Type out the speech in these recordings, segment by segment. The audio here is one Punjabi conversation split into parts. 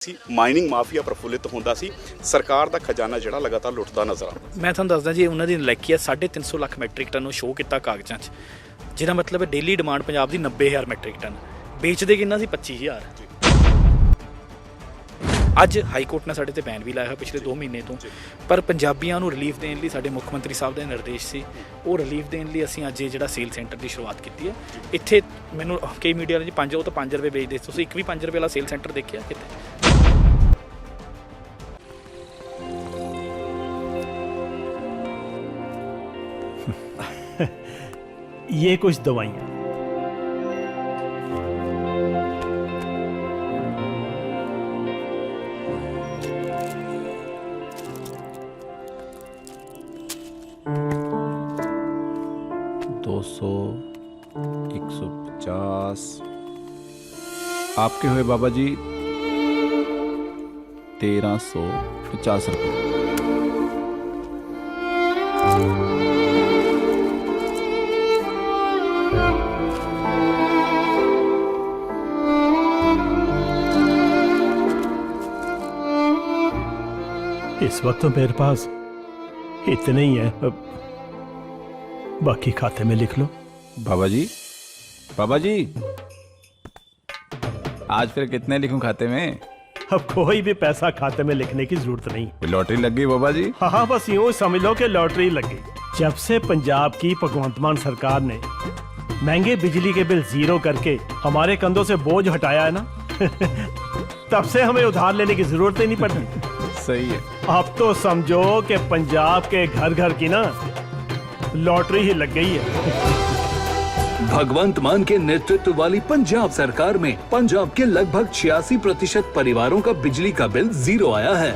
ਮਾਈਨਿੰਗ ਮਾਫੀਆ ਪ੍ਰਫੁੱਲਿਤ ਹੁੰਦਾ ਸੀ। ਸਰਕਾਰ ਦਾ ਖਜ਼ਾਨਾ ਜਿਹੜਾ ਲਗਾਤਾਰ ਲੁੱਟਦਾ ਨਜ਼ਰ ਆ। ਮੈਂ ਤੁਹਾਨੂੰ ਦੱਸਦਾ ਜੀ, ਉਹਨਾਂ ਦੀ ਨਲਾਇਕੀ ਹੈ 350 ਲੱਖ ਮੈਟ੍ਰਿਕ ਟਨ ਨੂੰ ਸ਼ੋਅ ਕੀਤਾ ਕਾਗਜ਼ਾਂ 'ਚ, ਜਿਹਦਾ ਮਤਲਬ ਹੈ ਡੇਲੀ ਡਿਮਾਂਡ ਪੰਜਾਬ ਦੀ 90,000 ਮੈਟ੍ਰਿਕ ਟਨ, ਵੇਚਦੇ ਕਿੰਨਾ ਸੀ 25,000। ਅੱਜ ਹਾਈ ਕੋਰਟ ਨੇ ਸਾਡੇ ਤੇ ਬੈਨ ਵੀ ਲਾਇਆ ਹੋਇਆ ਪਿਛਲੇ 2 ਮਹੀਨੇ ਤੋਂ, ਪਰ ਪੰਜਾਬੀਆਂ ਨੂੰ ਰਿਲੀਫ ਦੇਣ ਲਈ ਸਾਡੇ ਮੁੱਖ ਮੰਤਰੀ ਸਾਹਿਬ ਦਾ ਨਿਰਦੇਸ਼ ਸੀ, ਉਹ ਰਿਲੀਫ ਦੇਣ ਲਈ ਅਸੀਂ ਅੱਜ ਇਹ ਜਿਹੜਾ ਸੇਲ ਸੈਂਟਰ ਦੀ ਸ਼ੁਰੂਆਤ ਕੀਤੀ ਹੈ। ਇੱਥੇ ਮੈਨੂੰ ਕਈ ਮੀਡੀਆ ਨੇ ਜੀ 5 ਰੁਪਏ ਵੇਚਦੇ, ਤੁਸੀਂ ਇੱਕ ਵੀ 5 ਰੁਪਏ ਵਾਲਾ ਸੇਲ ਸੈਂਟਰ ਦੇਖਿਆ ਕਿਤੇ? ये कुछ दवाइयाँ। दो सौ 150 आपके हुए बाबा जी 1350 रुपये। इस वक्त तो मेरे पास इतने ही है, बाकी खाते में लिख लो। बाबा जी आज फिर कितने लिखूं खाते में? अब कोई भी पैसा खाते में लिखने की जरूरत नहीं। कोई लॉटरी लग गई बाबा जी? हाँ, बस यूं समझ लो कि लॉटरी लग गई। जब से पंजाब की भगवंत मान सरकार ने महंगे बिजली के बिल 0 करके हमारे कंधों से बोझ हटाया है ना तब से हमें उधार लेने की जरूरत ही नहीं पड़ती। सही है। अब तो समझो कि पंजाब के घर घर की ना लॉटरी ही लग गई है। भगवंत मान के नेतृत्व वाली पंजाब सरकार में पंजाब के लगभग 86% परिवारों का बिजली का बिल 0 आया है।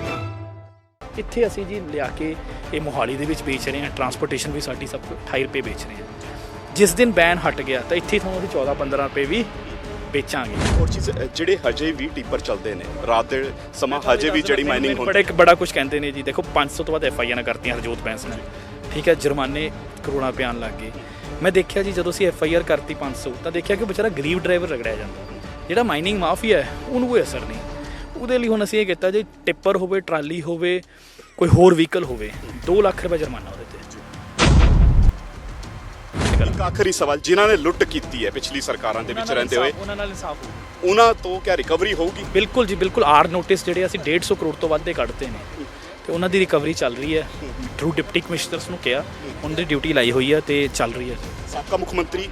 ਇੱਥੇ ਅਸੀਂ ਜੀ ਲਿਆ ਕੇ ਇਹ ਮੋਹਾਲੀ ਦੇ ਵਿੱਚ ਵੇਚ ਰਹੇ ਹਾਂ, ਟਰਾਂਸਪੋਰਟੇਸ਼ਨ ਵੀ ਸਾਡੀ ਸਭ ਕੁਝ 28 ਰੁਪਏ ਵੇਚ ਰਹੇ ਹਾਂ। ਜਿਸ ਦਿਨ ਬੈਨ ਹਟ ਗਿਆ ਤਾਂ ਇੱਥੇ ਤੁਹਾਨੂੰ ਅਸੀਂ 14-15 ਰੁਪਏ ਵੀ ਵੇਚਾਂਗੇ। ਹੋਰ ਚੀਜ਼ ਜਿਹੜੇ ਹਜੇ ਵੀ ਟਿੱਪਰ ਚੱਲਦੇ ਨੇ ਰਾਤ ਦੇ ਸਮਾਂ, ਹਜੇ ਵੀ ਜਿਹੜੀ ਮਾਈਨਿੰਗ ਹੁੰਦੀ ਬੜਾ ਕੁਝ ਕਹਿੰਦੇ ਨੇ ਜੀ। ਦੇਖੋ 500 ਤੋਂ ਵੱਧ FIR ਨਾ ਕਰਤੀਆਂ ਹਰਜੋਤ ਬੈਂਸ ਨੇ, ਠੀਕ ਹੈ, ਜੁਰਮਾਨੇ ਕਰੋੜਾਂ ਰੁਪਏ ਆਉਣ ਲੱਗ ਗਏ। ਮੈਂ ਦੇਖਿਆ ਜੀ ਜਦੋਂ ਅਸੀਂ FIR ਕਰਤੀ 500 ਤਾਂ ਦੇਖਿਆ ਕਿ ਵਿਚਾਰਾ ਗਰੀਬ ਡਰਾਈਵਰ ਰਗੜਿਆ ਜਾਂਦਾ, ਜਿਹੜਾ ਮਾਈਨਿੰਗ ਮਾਫੀਆ ਹੈ ਉਹਨੂੰ ਕੋਈ ਅਸਰ ਨਹੀਂ। ਉਹਦੇ ਲਈ ਹੁਣ ਅਸੀਂ ਇਹ ਕੀਤਾ ਜੀ, ਟਿੱਪਰ ਹੋਵੇ, ਟਰਾਲੀ ਹੋਵੇ, ਕੋਈ ਹੋਰ ਵਹੀਕਲ ਹੋਵੇ, 2 ਲੱਖ ਰੁਪਏ ਜੁਰਮਾਨਾ ਉਹਦੇ ਤੇ। ਇੱਕ ਆਖਰੀ ਸਵਾਲ, ਜਿਨ੍ਹਾਂ ਨੇ ਲੁੱਟ ਕੀਤੀ ਹੈ ਪਿਛਲੀ ਸਰਕਾਰਾਂ ਦੇ ਵਿੱਚ ਰਹਿੰਦੇ ਹੋਏ, ਉਹਨਾਂ ਨਾਲ ਇਨਸਾਫ ਹੋਊ। ਉਹਨਾਂ ਤੋਂ ਕਿਆ ਰਿਕਵਰੀ ਹੋਊਗੀ? ਬਿਲਕੁਲ ਜੀ, ਬਿਲਕੁਲ। ਆਰ ਨੋਟਿਸ ਜਿਹੜੇ ਅਸੀਂ 150 ਕਰੋੜ ਤੋਂ ਵੱਧ ਦੇ ਕੱਢਦੇ ਨੇ ਤੇ ਉਹਨਾਂ ਦੀ ਰਿਕਵਰੀ ਚੱਲ ਰਹੀ ਹੈ। ਥਰੂ ਡਿਪਟੀ ਕਮਿਸ਼ਨਰਸ ਨੂੰ ਕਿਹਾ, ਉਹਨਾਂ ਦੀ ਡਿਊਟੀ ਲਾਈ ਹੋਈ ਹੈ ਤੇ ਚੱਲ ਰਹੀ ਹੈ। ਸਾਬਕਾ ਮੁੱਖ ਮੰਤਰੀ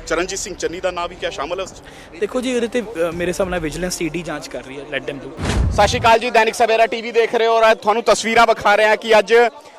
ਚਰਨਜੀਤ ਸਿੰਘ ਚੰਨੀ ਦਾ ਨਾਮ ਵੀ ਕਿਆ ਸ਼ਾਮਲ ਹੈ? ਦੇਖੋ ਜੀ, ਉਹਦੇ ਤੇ ਮੇਰੇ ਹਿਸਾਬ ਨਾਲ ਵਿਜੀਲੈਂਸ ED ਜਾਂਚ ਕਰ ਰਹੀ ਹੈ। Let them do. ਸਤਿ ਸ਼੍ਰੀ ਅਕਾਲ ਜੀ, ਦੈਨਿਕ ਸਵੇਰਾ TV ਦੇਖ ਰਹੇ ਹੋ ਔਰ ਤੁਹਾਨੂੰ ਤਸਵੀਰਾਂ ਵਿਖਾ ਰਹੇ ਹਾਂ ਕਿ ਅੱਜ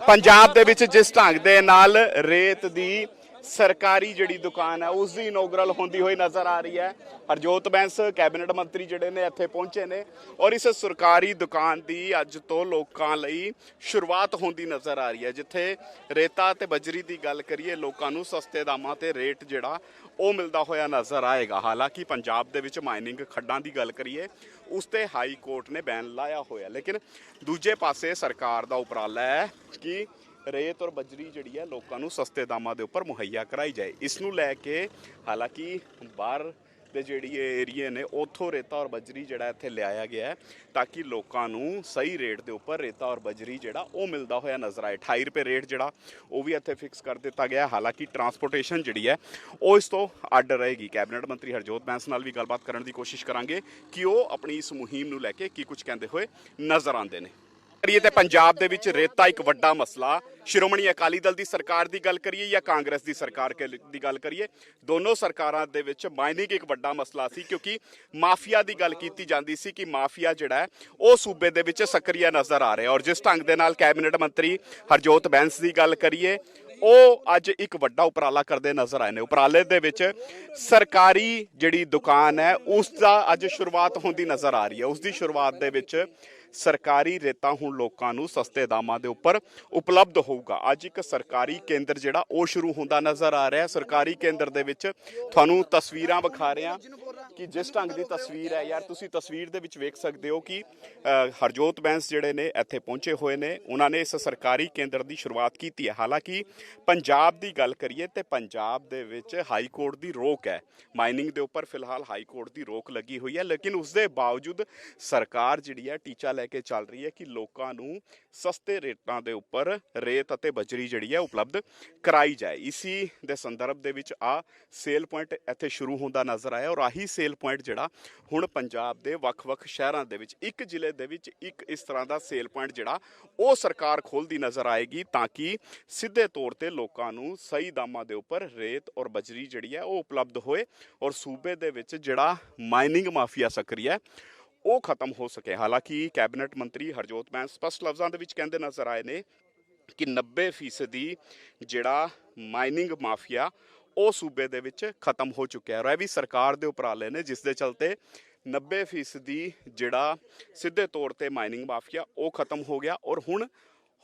ਪੰਜਾਬ ਦੇ ਵਿੱਚ ਜਿਸ ਢੰਗ ਦੇ ਨਾਲ ਰੇਤ ਦੀ ਸਰਕਾਰੀ ਜਿਹੜੀ ਦੁਕਾਨ ਹੈ ਉਸ ਦੀ ਇਨੋਗਰਲ ਹੁੰਦੀ ਹੋਈ ਨਜ਼ਰ ਆ ਰਹੀ ਹੈ। ਹਰਜੋਤ ਬੈਂਸ ਕੈਬਨਿਟ ਮੰਤਰੀ ਜਿਹੜੇ ਨੇ ਇੱਥੇ ਪਹੁੰਚੇ ਨੇ ਔਰ ਇਸ ਸਰਕਾਰੀ ਦੁਕਾਨ ਦੀ ਅੱਜ ਤੋਂ ਲੋਕਾਂ ਲਈ ਸ਼ੁਰੂਆਤ ਹੁੰਦੀ ਨਜ਼ਰ ਆ ਰਹੀ ਹੈ। ਜਿੱਥੇ ਰੇਤਾ ਤੇ ਬਜਰੀ ਦੀ ਗੱਲ ਕਰੀਏ, ਲੋਕਾਂ ਨੂੰ ਸਸਤੇ ਦਾਮਾਂ ਤੇ ਰੇਟ ਜਿਹੜਾ ਉਹ ਮਿਲਦਾ ਹੋਇਆ ਨਜ਼ਰ ਆਏਗਾ। ਹਾਲਾਂਕਿ ਪੰਜਾਬ ਦੇ ਵਿੱਚ ਮਾਈਨਿੰਗ ਖੱਡਾਂ ਦੀ ਗੱਲ ਕਰੀਏ, ਉਸ ਤੇ ਹਾਈ ਕੋਰਟ ਨੇ ਬੈਨ ਲਾਇਆ ਹੋਇਆ, ਲੇਕਿਨ ਦੂਜੇ ਪਾਸੇ ਸਰਕਾਰ ਦਾ ਉਪਰਾਲਾ ਹੈ ਕਿ ਰੇਤ ਔਰ ਬਜਰੀ ਜਿਹੜੀ ਹੈ ਲੋਕਾਂ ਨੂੰ ਸਸਤੇ ਦਾਮਾਂ ਦੇ ਉੱਪਰ ਮੁਹੱਈਆ ਕਰਾਈ ਜਾਏ। ਇਸ ਨੂੰ ਲੈ ਕੇ ਹਾਲਾਂਕਿ ਬਾਹਰ ਦੇ ਜਿਹੜੀ ਏਰੀਏ ਨੇ ਉੱਥੋਂ ਰੇਤਾ ਔਰ ਬਜਰੀ ਜਿਹੜਾ ਇੱਥੇ ਲਿਆਇਆ ਗਿਆ ਹੈ ਤਾਂ ਕਿ ਲੋਕਾਂ ਨੂੰ ਸਹੀ ਰੇਟ ਦੇ ਉੱਪਰ ਰੇਤਾ ਔਰ ਬਜਰੀ ਜਿਹੜਾ ਉਹ ਮਿਲਦਾ ਹੋਇਆ ਨਜ਼ਰ ਆਏ। 28 ਰੁਪਏ ਰੇਟ ਜਿਹੜਾ ਉਹ ਵੀ ਇੱਥੇ ਫਿਕਸ ਕਰ ਦਿੱਤਾ ਗਿਆ। ਹਾਲਾਂਕਿ ਟਰਾਂਸਪੋਰਟੇਸ਼ਨ ਜਿਹੜੀ ਹੈ ਉਹ ਇਸ ਤੋਂ ਅੱਡ ਰਹੇਗੀ। ਕੈਬਨਿਟ ਮੰਤਰੀ ਹਰਜੋਤ ਬੈਂਸ ਨਾਲ ਵੀ ਗੱਲਬਾਤ ਕਰਨ ਦੀ ਕੋਸ਼ਿਸ਼ ਕਰਾਂਗੇ ਕਿ ਉਹ ਆਪਣੀ ਇਸ ਮੁਹਿੰਮ ਨੂੰ ਲੈ ਕੇ ਕੀ ਕੁਝ ਕਹਿੰਦੇ ਹੋਏ ਨਜ਼ਰ ਆਉਂਦੇ ਨੇ। ਤੇ ਪੰਜਾਬ ਦੇ ਵਿੱਚ ਰੇਤਾ ਇੱਕ ਵੱਡਾ ਮਸਲਾ। ਸ਼੍ਰੋਮਣੀ ਅਕਾਲੀ ਦਲ ਦੀ ਸਰਕਾਰ ਦੀ ਗੱਲ ਕਰੀਏ ਜਾਂ ਕਾਂਗਰਸ ਦੀ ਸਰਕਾਰ ਦੀ ਗੱਲ ਕਰੀਏ, ਦੋਨੋਂ ਸਰਕਾਰਾਂ ਦੇ ਵਿੱਚ ਮਾਈਨਿੰਗ ਇੱਕ ਵੱਡਾ ਮਸਲਾ ਸੀ, ਕਿਉਂਕਿ ਮਾਫੀਆ ਦੀ ਗੱਲ ਕੀਤੀ ਜਾਂਦੀ ਸੀ ਕਿ ਮਾਫੀਆ ਜਿਹੜਾ ਹੈ ਉਹ ਸੂਬੇ ਦੇ ਵਿੱਚ ਸਕਰੀਆ ਨਜ਼ਰ ਆ ਰਿਹਾ। ਔਰ ਜਿਸ ਢੰਗ ਦੇ ਨਾਲ ਕੈਬਨਿਟ ਮੰਤਰੀ ਹਰਜੋਤ ਬੈਂਸ ਦੀ ਗੱਲ ਕਰੀਏ, ਉਹ ਅੱਜ ਇੱਕ ਵੱਡਾ ਉਪਰਾਲਾ ਕਰਦੇ ਨਜ਼ਰ ਆਏ ਨੇ। ਉਪਰਾਲੇ ਦੇ ਵਿੱਚ ਸਰਕਾਰੀ ਜਿਹੜੀ ਦੁਕਾਨ ਹੈ ਉਸ ਦਾ ਅੱਜ ਸ਼ੁਰੂਆਤ ਹੁੰਦੀ ਨਜ਼ਰ ਆ ਰਹੀ ਹੈ। ਉਸ ਦੀ ਸ਼ੁਰੂਆਤ ਦੇ ਵਿੱਚ ਸਰਕਾਰੀ ਰੇਤਾ ਹੁਣ ਲੋਕਾਂ ਨੂੰ ਸਸਤੇ ਦਾਮਾਂ ਦੇ ਉੱਪਰ ਉਪਲਬਧ ਹੋਊਗਾ। ਅੱਜ ਇੱਕ ਸਰਕਾਰੀ ਕੇਂਦਰ ਜਿਹੜਾ ਉਹ ਸ਼ੁਰੂ ਹੁੰਦਾ ਨਜ਼ਰ ਆ ਰਿਹਾ। ਸਰਕਾਰੀ ਕੇਂਦਰ ਦੇ ਵਿੱਚ ਤੁਹਾਨੂੰ ਤਸਵੀਰਾਂ ਵਿਖਾ ਰਹੇ ਹਾਂ ਕਿ ਜਿਸ ਢੰਗ ਦੀ ਤਸਵੀਰ ਹੈ ਯਾਰ, ਤੁਸੀਂ ਤਸਵੀਰ ਦੇ ਵਿੱਚ ਵੇਖ ਸਕਦੇ ਹੋ ਕਿ ਹਰਜੋਤ ਬੈਂਸ ਜਿਹੜੇ ਨੇ ਇੱਥੇ ਪਹੁੰਚੇ ਹੋਏ ਨੇ। ਉਹਨਾਂ ਨੇ ਇਸ ਸਰਕਾਰੀ ਕੇਂਦਰ ਦੀ ਸ਼ੁਰੂਆਤ ਕੀਤੀ ਹੈ। ਹਾਲਾਂਕਿ ਪੰਜਾਬ ਦੀ ਗੱਲ ਕਰੀਏ ਤੇ ਪੰਜਾਬ ਦੇ ਵਿੱਚ ਹਾਈ ਕੋਰਟ ਦੀ ਰੋਕ ਹੈ, ਮਾਈਨਿੰਗ ਦੇ ਉੱਪਰ ਫਿਲਹਾਲ ਹਾਈ ਕੋਰਟ ਦੀ ਰੋਕ ਲੱਗੀ ਹੋਈ ਹੈ। ਲੇਕਿਨ ਉਸ ਦੇ ਬਾਵਜੂਦ ਸਰਕਾਰ ਜਿਹੜੀ ਹੈ ਟੀਚਾ ਲੈ ਕੇ ਚੱਲ ਰਹੀ ਹੈ ਕਿ ਲੋਕਾਂ ਨੂੰ ਸਸਤੇ ਰੇਟਾਂ ਦੇ ਉੱਪਰ ਰੇਤ ਅਤੇ ਬਜਰੀ ਜਿਹੜੀ ਹੈ ਉਪਲਬਧ ਕਰਾਈ ਜਾਏ। ਇਸੀ ਦੇ ਸੰਦਰਭ ਦੇ ਵਿੱਚ ਸੇਲ ਪੁਆਇੰਟ ਇੱਥੇ ਸ਼ੁਰੂ ਹੁੰਦਾ ਨਜ਼ਰ ਆਇਆ ਔਰ ਆਹੀ ਸੇਲ ਪੁਆਇੰਟ ਜਿਹੜਾ ਹੁਣ ਪੰਜਾਬ ਦੇ ਵੱਖ-ਵੱਖ ਸ਼ਹਿਰਾਂ ਦੇ ਵਿੱਚ ਇੱਕ ਜ਼ਿਲ੍ਹੇ ਦੇ ਵਿੱਚ ਇੱਕ ਇਸ ਤਰ੍ਹਾਂ ਦਾ ਸੇਲ ਪੁਆਇੰਟ ਜਿਹੜਾ ਉਹ ਸਰਕਾਰ ਖੋਲ੍ਹਦੀ ਨਜ਼ਰ ਆਏਗੀ ਤਾਂ ਕਿ ਸਿੱਧੇ ਤੌਰ ਤੇ ਲੋਕਾਂ ਨੂੰ ਸਹੀ ਦਾਮਾਂ ਦੇ ਉੱਪਰ ਰੇਤ ਔਰ ਬਜਰੀ ਜਿਹੜੀ ਹੈ ਉਹ ਉਪਲਬਧ ਹੋਏ ਔਰ ਸੂਬੇ ਦੇ ਵਿੱਚ ਜਿਹੜਾ ਮਾਈਨਿੰਗ ਮਾਫੀਆ ਸਕਰੀ ਹੈ ਉਹ ਖਤਮ ਹੋ ਸਕੇ। ਹਾਲਾਂਕਿ ਕੈਬਨਿਟ ਮੰਤਰੀ ਹਰਜੋਤ ਬੈਂਸ ਸਪਸ਼ਟ ਲਫ਼ਜ਼ਾਂ ਦੇ ਵਿੱਚ ਕਹਿੰਦੇ ਨਜ਼ਰ ਆਏ ਨੇ ਕਿ 90% ਜਿਹੜਾ ਮਾਈਨਿੰਗ ਮਾਫੀਆ ਉਹ ਸੂਬੇ ਦੇ ਵਿੱਚ ਖਤਮ ਹੋ ਚੁੱਕਿਆ ਹੈ। ਇਹ ਵੀ ਸਰਕਾਰ ਦੇ ਉਪਰਾਲੇ ਨੇ ਜਿਸ ਦੇ ਚਲਤੇ 90% ਜਿਹੜਾ ਸਿੱਧੇ ਤੌਰ ਤੇ ਮਾਈਨਿੰਗ ਮਾਫੀਆ ਉਹ ਖਤਮ ਹੋ ਗਿਆ ਔਰ ਹੁਣ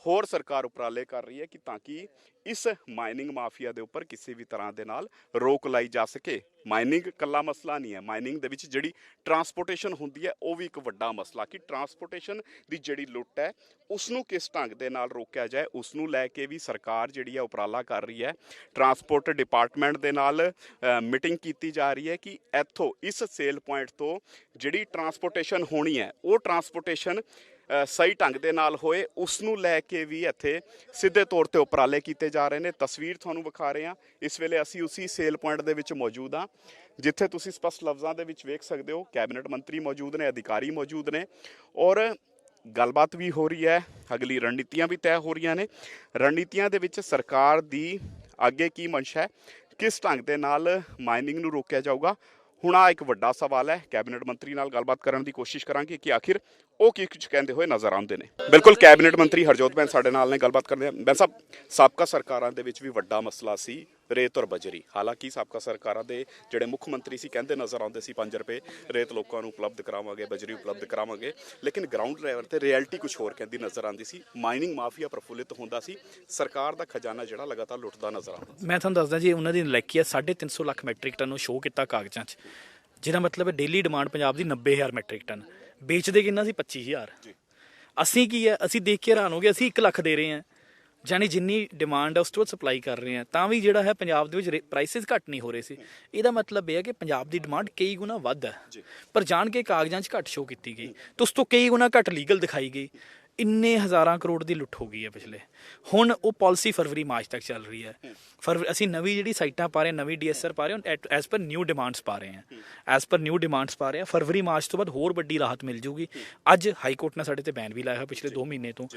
ਹੋਰ ਸਰਕਾਰ ਉਪਰਾਲੇ ਕਰ ਰਹੀ ਹੈ ਕਿ ਤਾਂ ਕਿ ਇਸ ਮਾਈਨਿੰਗ ਮਾਫੀਆ ਦੇ ਉੱਪਰ ਕਿਸੇ ਵੀ ਤਰ੍ਹਾਂ ਦੇ ਨਾਲ ਰੋਕ ਲਾਈ ਜਾ ਸਕੇ। ਮਾਈਨਿੰਗ ਇਕੱਲਾ ਮਸਲਾ ਨਹੀਂ ਹੈ, ਮਾਈਨਿੰਗ ਦੇ ਵਿੱਚ ਜਿਹੜੀ ਟਰਾਂਸਪੋਰਟੇਸ਼ਨ ਹੁੰਦੀ ਹੈ ਉਹ ਵੀ ਇੱਕ ਵੱਡਾ ਮਸਲਾ ਕਿ ਟਰਾਂਸਪੋਰਟੇਸ਼ਨ ਦੀ ਜਿਹੜੀ ਲੁੱਟ ਹੈ ਉਸ ਨੂੰ ਕਿਸ ਢੰਗ ਦੇ ਨਾਲ ਰੋਕਿਆ ਜਾਏ, ਉਸ ਨੂੰ ਲੈ ਕੇ ਵੀ ਸਰਕਾਰ ਜਿਹੜੀ ਹੈ ਉਪਰਾਲਾ ਕਰ ਰਹੀ ਹੈ। ਟਰਾਂਸਪੋਰਟ ਡਿਪਾਰਟਮੈਂਟ ਦੇ ਨਾਲ ਮੀਟਿੰਗ ਕੀਤੀ ਜਾ ਰਹੀ ਹੈ ਕਿ ਇੱਥੋਂ ਇਸ ਸੇਲ ਪੁਆਇੰਟ ਤੋਂ ਜਿਹੜੀ ਟਰਾਂਸਪੋਰਟੇਸ਼ਨ ਹੋਣੀ ਹੈ ਉਹ ਟਰਾਂਸਪੋਰਟੇਸ਼ਨ ਸਹੀ ਢੰਗ ਦੇ ਨਾਲ ਹੋਏ, ਉਸ ਨੂੰ ਲੈ ਕੇ ਵੀ ਇੱਥੇ ਸਿੱਧੇ ਤੌਰ ਤੇ ਉਪਰਾਲੇ ਕੀਤੇ ਜਾ ਰਹੇ ਨੇ। ਤਸਵੀਰ ਤੁਹਾਨੂੰ ਵਿਖਾ ਰਹੇ ਹਾਂ, ਇਸ ਵੇਲੇ ਅਸੀਂ ਉਸੇ ਸੇਲ ਪੁਆਇੰਟ ਦੇ ਵਿੱਚ ਮੌਜੂਦ ਹਾਂ ਜਿੱਥੇ ਤੁਸੀਂ ਸਪਸ਼ਟ ਲਫ਼ਜ਼ਾਂ ਦੇ ਵਿੱਚ ਵੇਖ ਸਕਦੇ ਹੋ ਕੈਬਨਿਟ ਮੰਤਰੀ ਮੌਜੂਦ ਨੇ, ਅਧਿਕਾਰੀ ਮੌਜੂਦ ਨੇ ਔਰ ਗੱਲਬਾਤ ਵੀ ਹੋ ਰਹੀ ਹੈ, ਅਗਲੀ ਰਣਨੀਤੀਆਂ ਵੀ ਤੈਅ ਹੋ ਰਹੀਆਂ ਨੇ। ਰਣਨੀਤੀਆਂ ਦੇ ਵਿੱਚ ਸਰਕਾਰ ਦੀ ਅੱਗੇ ਕੀ ਮਨਸ਼ਾ ਹੈ, ਕਿਸ ਢੰਗ ਦੇ ਨਾਲ ਮਾਈਨਿੰਗ ਨੂੰ ਰੋਕਿਆ ਜਾਊਗਾ, ਹੁਣ ਆ ਇੱਕ ਵੱਡਾ ਸਵਾਲ ਹੈ। ਕੈਬਨਿਟ ਮੰਤਰੀ ਨਾਲ ਗੱਲਬਾਤ ਕਰਨ ਦੀ ਕੋਸ਼ਿਸ਼ ਕਰਾਂਗੇ ਕਿ ਆਖਿਰ ਉਹ ਕੀ ਕੁਝ ਕਹਿੰਦੇ ਹੋਏ ਨਜ਼ਰ ਆਉਂਦੇ ਨੇ। ਬਿਲਕੁਲ ਕੈਬਨਿਟ ਮੰਤਰੀ ਹਰਜੋਤ ਬੈਂਸ ਸਾਡੇ ਨਾਲ ਨੇ, ਗੱਲਬਾਤ ਕਰਦੇ ਹਾਂ। ਬੈਂਸ ਸਾਹਿਬ, ਸਾਬਕਾ ਸਰਕਾਰਾਂ ਦੇ ਵਿੱਚ ਵੀ ਵੱਡਾ ਮਸਲਾ ਸੀ ਰੇਤ ਔਰ ਬਜਰੀ। ਹਾਲਾਂਕਿ ਸਾਬਕਾ ਸਰਕਾਰਾਂ ਦੇ ਜਿਹੜੇ ਮੁੱਖ ਮੰਤਰੀ ਸੀ ਕਹਿੰਦੇ ਨਜ਼ਰ ਆਉਂਦੇ ਸੀ 5 ਰੁਪਏ ਰੇਤ ਲੋਕਾਂ ਨੂੰ ਉਪਲਬਧ ਕਰਾਵਾਂਗੇ, ਬਜਰੀ ਉਪਲਬਧ ਕਰਾਵਾਂਗੇ, ਲੇਕਿਨ ਗਰਾਊਂਡ ਲੈਵਲ ਤੇ ਰਿਐਲਿਟੀ ਕੁਝ ਹੋਰ ਕਹਿੰਦੀ ਨਜ਼ਰ ਆਉਂਦੀ ਸੀ। ਮਾਈਨਿੰਗ ਮਾਫੀਆ ਪ੍ਰਫੁੱਲਿਤ ਹੁੰਦਾ ਸੀ, ਸਰਕਾਰ ਦਾ ਖਜ਼ਾਨਾ ਜਿਹੜਾ ਲਗਾਤਾਰ ਲੁੱਟਦਾ ਨਜ਼ਰ ਆਉਂਦਾ। ਮੈਂ ਤੁਹਾਨੂੰ ਦੱਸਦਾ ਜੀ, ਉਹਨਾਂ ਦੀ ਨਲਾਇਕੀ ਹੈ 350 ਲੱਖ ਮੈਟ੍ਰਿਕ ਟਨ ਨੂੰ ਸ਼ੋਅ ਕੀਤਾ ਕਾਗਜ਼ਾਂ 'ਚ, ਜਿਹਦਾ ਮਤਲਬ ਹੈ ਡੇਲੀ ਡਿਮਾਂਡ ਪੰਜਾਬ ਦੀ 90,000 ਮੈਟ੍ਰਿਕ ਟਨ, ਵੇਚਦੇ ਕਿੰਨਾ ਸੀ 25,000। ਅਸੀਂ ਕੀ ਹੈ, ਅਸੀਂ ਦੇਖ ਕੇ ਹੈਰਾਨ ਹੋ ਗਏ, ਅਸੀਂ 1 ਲੱਖ ਦੇ ਰਹੇ ਹਾਂ, ਜਾਨੀ ਜਿੰਨੀ ਡਿਮਾਂਡ ਹੈ ਉਸ ਤੋਂ ਸਪਲਾਈ ਕਰ ਰਹੇ ਹਾਂ, ਤਾਂ ਵੀ ਜਿਹੜਾ ਹੈ ਪੰਜਾਬ ਦੇ ਵਿੱਚ ਪ੍ਰਾਈਸਿਸ ਘੱਟ ਨਹੀਂ ਹੋ ਰਹੇ ਸੀ। ਇਹਦਾ ਮਤਲਬ ਇਹ ਹੈ ਕਿ ਪੰਜਾਬ ਦੀ ਡਿਮਾਂਡ ਕਈ ਗੁਣਾ ਵੱਧ ਹੈ, ਪਰ ਜਾਣ ਕੇ ਕਾਗਜ਼ਾਂ 'ਚ ਘੱਟ ਸ਼ੋਅ ਕੀਤੀ ਗਈ ਤੇ ਉਸ ਤੋਂ ਕਈ ਗੁਣਾ ਘੱਟ ਲੀਗਲ ਦਿਖਾਈ ਗਈ। ਇੰਨੇ ਹਜ਼ਾਰਾਂ ਕਰੋੜ ਦੀ ਲੁੱਟ ਹੋ ਗਈ ਹੈ ਪਿਛਲੇ। ਹੁਣ ਉਹ ਪਾਲਿਸੀ ਫਰਵਰੀ ਮਾਰਚ ਤੱਕ ਚੱਲ ਰਹੀ ਹੈ। ਅਸੀਂ ਨਵੀਂ ਜਿਹੜੀ ਸਾਈਟਾਂ ਪਾ ਰਹੇ, ਨਵੀਂ DSR ਪਾ ਰਹੇ ਹਾਂ, ਐਜ਼ ਪਰ ਨਿਊ ਡਿਮਾਂਡਸ ਪਾ ਰਹੇ ਹਾਂ। ਫਰਵਰੀ ਮਾਰਚ ਤੋਂ ਬਾਅਦ ਹੋਰ ਵੱਡੀ ਰਾਹਤ ਮਿਲ ਜੂਗੀ। ਅੱਜ ਹਾਈ ਕੋਰਟ ਨੇ ਸਾਡੇ ਤੇ ਬੈਨ ਵੀ ਲਾਇਆ ਪਿਛਲੇ 2 ਮਹੀਨੇ ਤੋਂ,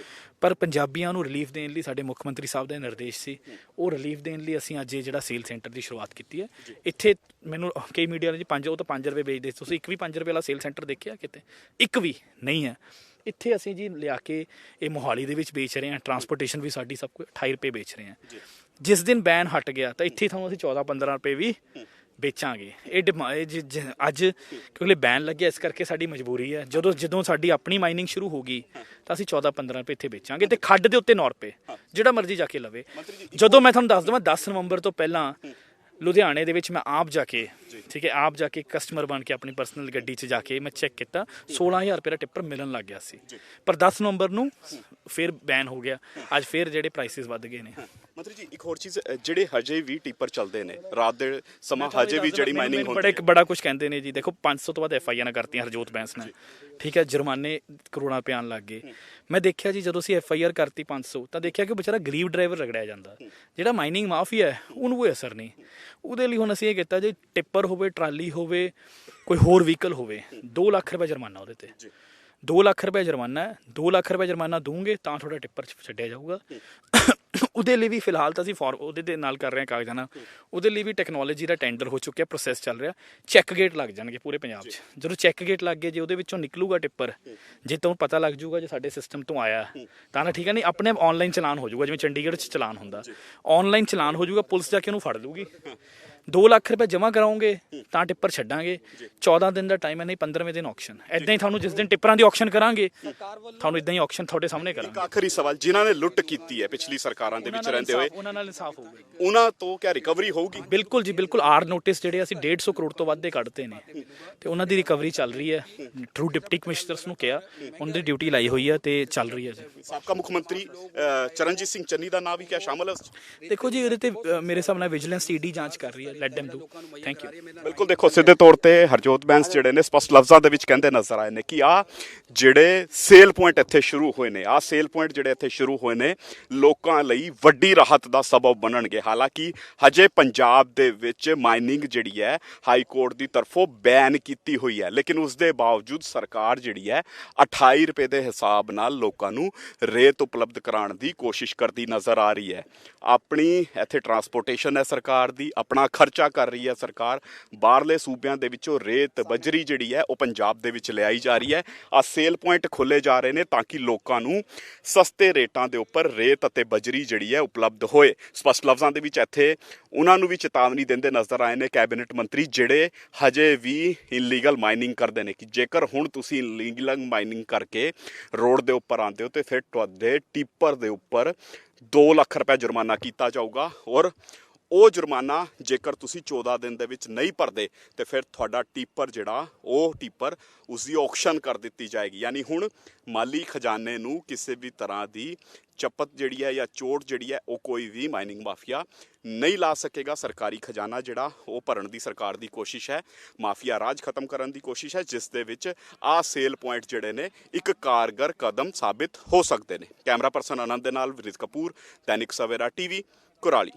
ਪਰ ਪੰਜਾਬੀਆਂ ਨੂੰ ਰਿਲੀਫ ਦੇਣ ਲਈ ਸਾਡੇ ਮੁੱਖ ਮੰਤਰੀ ਸਾਹਿਬ ਦਾ ਨਿਰਦੇਸ਼ ਸੀ, ਉਹ ਰਿਲੀਫ ਦੇਣ ਲਈ ਅਸੀਂ ਅੱਜ ਇਹ ਜਿਹੜਾ ਸੇਲ ਸੈਂਟਰ ਦੀ ਸ਼ੁਰੂਆਤ ਕੀਤੀ ਹੈ। ਇੱਥੇ ਮੈਨੂੰ ਕਈ ਮੀਡੀਆ ਨੇ 5 ਰੁਪਏ ਵੇਚਦੇ, ਤੁਸੀਂ ਇੱਕ ਵੀ 5 ਰੁਪਏ ਵਾਲਾ ਸੇਲ ਸੈਂਟਰ ਦੇਖਿਆ ਕਿਤੇ? ਇੱਕ ਵੀ ਨਹੀਂ ਹੈ। ਇੱਥੇ ਅਸੀਂ ਜੀ ਲਿਆ ਕੇ ਇਹ ਮੋਹਾਲੀ ਦੇ ਵਿੱਚ ਵੇਚ ਰਹੇ ਹਾਂ, ਟਰਾਂਸਪੋਰਟੇਸ਼ਨ ਵੀ ਸਾਡੀ ਸਭ ਕੁਝ 28 ਰੁਪਏ ਵੇਚ ਰਹੇ ਹਾਂ। ਜਿਸ ਦਿਨ ਬੈਨ ਹਟ ਗਿਆ ਤਾਂ ਇੱਥੇ ਤੁਹਾਨੂੰ ਅਸੀਂ 14-15 ਰੁਪਏ ਵੀ ਵੇਚਾਂਗੇ। ਅੱਜ ਕਿਉਂਕਿ ਬੈਨ ਲੱਗਿਆ, ਇਸ ਕਰਕੇ ਸਾਡੀ ਮਜਬੂਰੀ ਹੈ। ਜਦੋਂ ਸਾਡੀ ਆਪਣੀ ਮਾਈਨਿੰਗ ਸ਼ੁਰੂ ਹੋ ਗਈ ਤਾਂ ਅਸੀਂ 14-15 ਰੁਪਏ ਇੱਥੇ ਵੇਚਾਂਗੇ ਤੇ ਖੱਡ ਦੇ ਉੱਤੇ 9 ਰੁਪਏ, ਜਿਹੜਾ ਮਰਜ਼ੀ ਜਾ ਕੇ ਲਵੇ। ਜਦੋਂ ਮੈਂ ਤੁਹਾਨੂੰ ਦੱਸ ਦੇਵਾਂ 10 ਨਵੰਬਰ ਤੋਂ ਪਹਿਲਾਂ ਲੁਧਿਆਣੇ ਦੇ ਵਿੱਚ ਮੈਂ ਆਪ ਜਾ ਕੇ, ਠੀਕ ਹੈ, ਆਪ ਜਾ ਕੇ ਕਸਟਮਰ ਬਣ ਕੇ ਆਪਣੀ ਪਰਸਨਲ ਗੱਡੀ 'ਚ ਜਾ ਕੇ ਮੈਂ ਚੈੱਕ ਕੀਤਾ, 16,000 ਰੁਪਏ ਦਾ ਟਿੱਪਰ ਮਿਲਣ ਲੱਗ ਗਿਆ ਸੀ। ਪਰ 10 ਨਵੰਬਰ ਨੂੰ ਫਿਰ ਬੈਨ ਹੋ ਗਿਆ, ਅੱਜ ਫਿਰ ਜਿਹੜੇ ਪ੍ਰਾਈਸਿਸ ਵੱਧ ਗਏ ਨੇ। ਮੰਤਰੀ ਜੀ, ਇੱਕ ਹੋਰ ਚੀਜ਼, ਜਿਹੜੇ ਹਜੇ ਵੀ ਟਿੱਪਰ ਚੱਲਦੇ ਨੇ ਰਾਤ ਦੇ ਸਮਾਂ, ਹਜੇ ਵੀ ਜਿਹੜੀ ਮਾਈਨਿੰਗ ਹੁੰਦੀ ਹੈ, ਬੜਾ ਕੁਝ ਕਹਿੰਦੇ ਨੇ ਜੀ। ਦੇਖੋ 500 ਤੋਂ ਵੱਧ FIR ਕਰਤੀਆਂ ਹਰਜੋਤ ਬੈਂਸ ਨੇ, ਠੀਕ ਹੈ, ਜੁਰਮਾਨੇ ਕਰੋੜਾਂ ਰੁਪਏ ਆਉਣ ਲੱਗ ਗਏ। ਮੈਂ ਦੇਖਿਆ ਜੀ ਜਦੋਂ ਅਸੀਂ FIR ਕਰਤੀ 500 ਤਾਂ ਦੇਖਿਆ ਕਿ ਵਿਚਾਰਾ ਗਰੀਬ ਡਰਾਈਵਰ ਰਗੜਿਆ ਜਾਂਦਾ, ਜਿਹੜਾ ਮਾਈਨਿੰਗ ਮਾਫੀਆ ਹੈ ਉਹਨੂੰ ਕੋਈ ਅਸਰ ਨਹੀਂ। ਉਹਦੇ ਲਈ ਹੁਣ ਅਸੀਂ ਇਹ ਕੀਤਾ ਜੀ, ਟਿੱਪਰ ਹੋਵੇ, ਟਰਾਲੀ ਹੋਵੇ, ਕੋਈ ਹੋਰ ਵਹੀਕਲ ਹੋਵੇ, 2 ਲੱਖ ਰੁਪਏ ਜੁਰਮਾਨਾ ਉਹਦੇ ਤੇ। 2 ਲੱਖ ਰੁਪਏ ਜੁਰਮਾਨਾ ਹੈ, 2 ਲੱਖ ਰੁਪਏ ਜੁਰਮਾਨਾ ਦੂੰਗੇ ਤਾਂ ਤੁਹਾਡਾ ਟਿੱਪਰ ਛੱਡਿਆ ਜਾਊਗਾ। ਉਹਦੇ ਲਈ ਵੀ ਫਿਲਹਾਲ ਤਾਂ ਅਸੀਂ ਉਹਦੇ ਦੇ ਨਾਲ ਕਰ ਰਹੇ ਹਾਂ ਕਾਗਜ਼ਾਂ ਨਾਲ। ਉਹਦੇ ਲਈ ਵੀ ਟੈਕਨੋਲੋਜੀ ਦਾ ਟੈਂਡਰ ਹੋ ਚੁੱਕਿਆ, ਪ੍ਰੋਸੈਸ ਚੱਲ ਰਿਹਾ। ਚੈੱਕ ਗੇਟ ਲੱਗ ਜਾਣਗੇ ਪੂਰੇ ਪੰਜਾਬ 'ਚ। ਜਦੋਂ ਚੈੱਕ ਗੇਟ ਲੱਗ ਗਏ, ਜੇ ਉਹਦੇ ਵਿੱਚੋਂ ਨਿਕਲੂਗਾ ਟਿੱਪਰ, ਜੇ ਤੁਹਾਨੂੰ ਪਤਾ ਲੱਗ ਜੂਗਾ ਜੇ ਸਾਡੇ ਸਿਸਟਮ ਤੋਂ ਆਇਆ ਤਾਂ ਠੀਕ ਹੈ, ਨਹੀਂ ਆਪਣੇ ਆਪ ਔਨਲਾਈਨ ਚਲਾਨ ਹੋ ਜਾਊਗਾ, ਜਿਵੇਂ ਚੰਡੀਗੜ੍ਹ 'ਚ ਚਲਾਨ ਹੁੰਦਾ, ਔਨਲਾਈਨ ਚਲਾਨ ਹੋ ਜਾਊਗਾ, ਪੁਲਿਸ ਜਾ ਕੇ ਉਹਨੂੰ ਫੜ ਲੂਗੀ। 2 ਲੱਖ ਰੁਪਏ ਜਮ੍ਹਾਂ ਕਰਾਓਗੇ ਤਾਂ ਟਿੱਪਰ ਛੱਡਾਂਗੇ। 14 ਦਿਨ ਦਾ ਟਾਈਮ ਹੈ, ਨਹੀਂ 15ਵੇਂ ਦਿਨ ਆਕਸ਼ਨ। ਇਦਾਂ ਹੀ ਤੁਹਾਨੂੰ ਜਿਸ ਦਿਨ ਟਿੱਪਰਾਂ ਦੀ ਆਕਸ਼ਨ ਕਰਾਂਗੇ ਤੁਹਾਨੂੰ ਇਦਾਂ ਹੀ ਆਕਸ਼ਨ ਤੁਹਾਡੇ ਸਾਹਮਣੇ ਇੱਕ ਕਰਾਂਗੇ। ਆਖਰੀ ਸਵਾਲ, ਜਿਨ੍ਹਾਂ ਨੇ ਲੁੱਟ ਕੀਤੀ ਹੈ ਪਿਛਲੀ ਸਰਕਾਰਾਂ ਦੇ ਵਿੱਚ ਰਹਿੰਦੇ ਹੋਏ, ਉਹਨਾਂ ਨਾਲ ਇਨਸਾਫ ਹੋਊਗਾ। ਉਹਨਾਂ ਤੋਂ ਕਿਆ ਰਿਕਵਰੀ ਹੋਊਗੀ? ਬਿਲਕੁਲ ਜੀ ਬਿਲਕੁਲ। ਆਰ ਨੋਟਿਸ ਜਿਹੜੇ ਅਸੀਂ 150 ਕਰੋੜ ਤੋਂ ਵੱਧ ਦੇ ਕੱਢਤੇ ਨੇ ਤੇ ਉਹਨਾਂ ਦੀ ਰਿਕਵਰੀ ਚੱਲ ਰਹੀ ਹੈ। ਥਰੂ ਡਿਪਟੀ ਕਮਿਸ਼ਨਰਸ ਨੂੰ ਕਿਹਾ, ਉਹਨਾਂ ਦੀ ਡਿਊਟੀ ਲਾਈ ਹੋਈ ਹੈ ਤੇ ਚੱਲ ਰਹੀ ਹੈ ਜੀ। ਸਾਬਕਾ ਮੁੱਖ ਮੰਤਰੀ ਚਰਨਜੀਤ ਸਿੰਘ ਚੰਨੀ ਦਾ ਨਾਮ ਵੀ ਕਿਆ ਸ਼ਾਮਲ ਹੈ? ਦੇਖੋ ਜੀ ਇਹਦੇ ਤੇ ਮੇਰੇ ਹਿਸਾਬ ਨਾਲ ਵਿਜੀਲੈਂਸ ਈਡੀ ਜਾਂਚ ਕਰ ਰਹੀ ਹੈ। Let them do। Thank you. ਬਿਲਕੁਲ, ਦੇਖੋ ਸਿੱਧੇ ਤੌਰ ਤੇ ਹਰਜੋਤ ਬੈਂਸ ਜਿਹੜੇ ਨੇ ਸਪਸ਼ਟ ਲਫ਼ਜ਼ਾਂ ਦੇ ਵਿੱਚ ਕਹਿੰਦੇ ਨਜ਼ਰ ਆਏ ਨੇ ਕਿ ਆ ਜਿਹੜੇ ਸੇਲ ਪੁਆਇੰਟ ਇੱਥੇ ਸ਼ੁਰੂ ਹੋਏ ਨੇ, ਆ ਸੇਲ ਪੁਆਇੰਟ ਜਿਹੜੇ ਇੱਥੇ ਸ਼ੁਰੂ ਹੋਏ ਨੇ ਲੋਕਾਂ ਲਈ ਵੱਡੀ ਰਾਹਤ ਦਾ ਸਬਬ ਬਣਨਗੇ। ਹਾਲਾਂਕਿ ਹਜੇ ਪੰਜਾਬ ਦੇ ਵਿੱਚ ਮਾਈਨਿੰਗ ਜਿਹੜੀ ਹੈ ਹਾਈ ਕੋਰਟ ਦੀ ਤਰਫੋਂ ਬੈਨ ਕੀਤੀ ਹੋਈ ਹੈ, ਲੇਕਿਨ ਉਸ ਦੇ ਬਾਵਜੂਦ ਸਰਕਾਰ ਜਿਹੜੀ ਹੈ 28 ਰੁਪਏ ਦੇ ਹਿਸਾਬ ਨਾਲ ਲੋਕਾਂ ਨੂੰ ਰੇਤ ਉਪਲਬਧ ਕਰਾਉਣ ਦੀ ਕੋਸ਼ਿਸ਼ ਕਰਦੀ ਨਜ਼ਰ ਆ ਰਹੀ ਹੈ। ਆਪਣੀ ਇੱਥੇ ਟਰਾਂਸਪੋਰਟੇਸ਼ਨ ਹੈ ਸਰਕਾਰ ਦੀ, ਆਪਣਾ ਖਰਚਾ ਕਰ ਰਹੀ ਹੈ ਸਰਕਾਰ। ਬਾਹਰਲੇ ਸੂਬਿਆਂ ਦੇ ਵਿੱਚੋਂ ਰੇਤ ਬਜਰੀ ਜਿਹੜੀ ਹੈ ਉਹ ਪੰਜਾਬ ਦੇ ਵਿੱਚ ਲਿਆਈ ਜਾ ਰਹੀ ਹੈ। ਆ ਸੇਲ ਪੁਆਇੰਟ ਖੋਲ੍ਹੇ ਜਾ ਰਹੇ ਨੇ ਤਾਂ ਕਿ ਲੋਕਾਂ ਨੂੰ ਸਸਤੇ ਰੇਟਾਂ ਦੇ ਉੱਪਰ ਰੇਤ ਅਤੇ ਬਜਰੀ ਜਿਹੜੀ ਹੈ ਉਪਲਬਧ ਹੋਏ। ਸਪਸ਼ਟ ਲਫ਼ਜ਼ਾਂ ਦੇ ਵਿੱਚ ਇੱਥੇ ਉਹਨਾਂ ਨੂੰ ਵੀ ਚੇਤਾਵਨੀ ਦਿੰਦੇ ਨਜ਼ਰ ਆਏ ਨੇ ਕੈਬਨਿਟ ਮੰਤਰੀ ਜਿਹੜੇ ਹਜੇ ਵੀ ਇਲੀਗਲ ਮਾਈਨਿੰਗ ਕਰਦੇ ਨੇ ਕਿ ਜੇਕਰ ਹੁਣ ਤੁਸੀਂ ਇਲੀਗਲ ਮਾਈਨਿੰਗ ਕਰਕੇ ਰੋਡ ਦੇ ਉੱਪਰ ਆਉਂਦੇ ਹੋ ਤੇ ਫਿਰ ਤੁਹਾਡੇ ਟਿੱਪਰ ਦੇ ਉੱਪਰ 2 ਲੱਖ ਰੁਪਏ ਜੁਰਮਾਨਾ ਕੀਤਾ ਜਾਊਗਾ ਔਰ ਉਹ ਜੁਰਮਾਨਾ ਜੇਕਰ ਤੁਸੀਂ 14 ਦਿਨ ਦੇ ਵਿੱਚ ਨਹੀਂ ਭਰਦੇ ਤੇ ਫਿਰ ਤੁਹਾਡਾ ਟਿੱਪਰ ਜਿਹੜਾ ਉਹ ਟਿੱਪਰ ਉਸਦੀ ਔਕਸ਼ਨ ਕਰ ਦਿੱਤੀ ਜਾਏਗੀ। ਯਾਨੀ ਹੁਣ ਮਾਲੀ ਖਜ਼ਾਨੇ ਨੂੰ ਕਿਸੇ ਵੀ ਤਰ੍ਹਾਂ ਦੀ ਚਪਤ ਜਿਹੜੀ ਹੈ ਜਾਂ ਚੋਟ ਜਿਹੜੀ ਹੈ ਉਹ ਕੋਈ ਵੀ ਮਾਈਨਿੰਗ ਮਾਫੀਆ ਨਹੀਂ ਲਾ ਸਕੇਗਾ। ਸਰਕਾਰੀ ਖਜ਼ਾਨਾ ਜਿਹੜਾ ਉਹ ਭਰਨ ਦੀ ਸਰਕਾਰ ਦੀ ਕੋਸ਼ਿਸ਼ ਹੈ, ਮਾਫੀਆ ਰਾਜ ਖਤਮ ਕਰਨ ਦੀ ਕੋਸ਼ਿਸ਼ ਹੈ, ਜਿਸ ਦੇ ਵਿੱਚ ਆ ਸੇਲ ਪੁਆਇੰਟ ਜਿਹੜੇ ਨੇ ਇੱਕ ਕਾਰਗਰ ਕਦਮ ਸਾਬਿਤ ਹੋ ਸਕਦੇ ਨੇ। ਕੈਮਰਾ ਪਰਸਨ ਆਨੰਦ ਦੇ ਨਾਲ ਵਿਰਿਤ ਕਪੂਰ, ਦੈਨਿਕ ਸਵੇਰਾ ਟੀਵੀ, ਕੁਰਾਲੀ।